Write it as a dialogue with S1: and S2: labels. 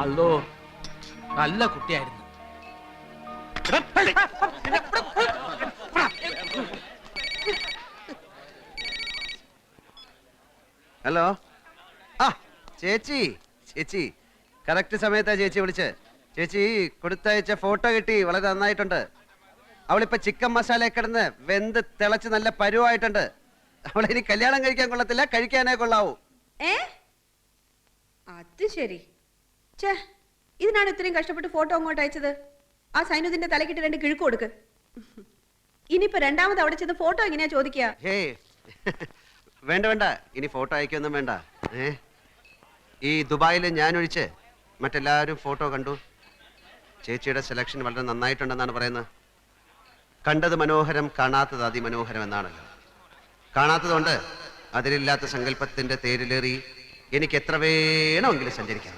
S1: അല്ലോ നല്ല കുട്ടിയായിരുന്നു.
S2: ഹലോ. ആ ചേച്ചി, ചേച്ചി കറക്റ്റ് സമയത്താ ചേച്ചി വിളിച്ച്. ചേച്ചി കൊടുത്തയച്ച ഫോട്ടോ കിട്ടി, വളരെ നന്നായിട്ടുണ്ട്. അവളിപ്പോ ചിക്കൻ മസാല കിടന്ന് വെന്ത് തിളച്ച് നല്ല പരുവായിട്ടുണ്ട്. അവളിനി കല്യാണം കഴിക്കാൻ കൊള്ളത്തില്ല, കഴിക്കാനേ കൊള്ളാവൂ.
S3: അത് ശരി. ഛേ, ഇതിനാണ് ഇത്രയും കഷ്ടപ്പെട്ട് ഫോട്ടോ അങ്ങോട്ട് അയച്ചത്. ആ സൈനുദിന്റെ തലക്കിട്ട് 2 കിഴുക്ക് കൊടുക്ക്. ഇനിയിപ്പോ രണ്ടാമത് അവിടെ ചെന്ന് ഫോട്ടോ എങ്ങനെയാ ചോദിക്കുക?
S2: വേണ്ട വേണ്ട, ഇനി ഫോട്ടോ അയക്കൊന്നും വേണ്ട. ഈ ദുബായിൽ ഞാൻ ഒഴിച്ച് മറ്റെല്ലാവരും ഫോട്ടോ കണ്ടു. ചേച്ചിയുടെ സെലക്ഷൻ വളരെ നന്നായിട്ടുണ്ടെന്നാണ് പറയുന്നത്. കണ്ടത് മനോഹരം, കാണാത്തത് അതിമനോഹരം എന്നാണല്ലോ. കാണാത്തതുകൊണ്ട് അതിലില്ലാത്ത സങ്കല്പത്തിന്റെ തേരിലേറി എനിക്ക് എത്ര വേണമെങ്കിലും സഞ്ചരിക്കാം.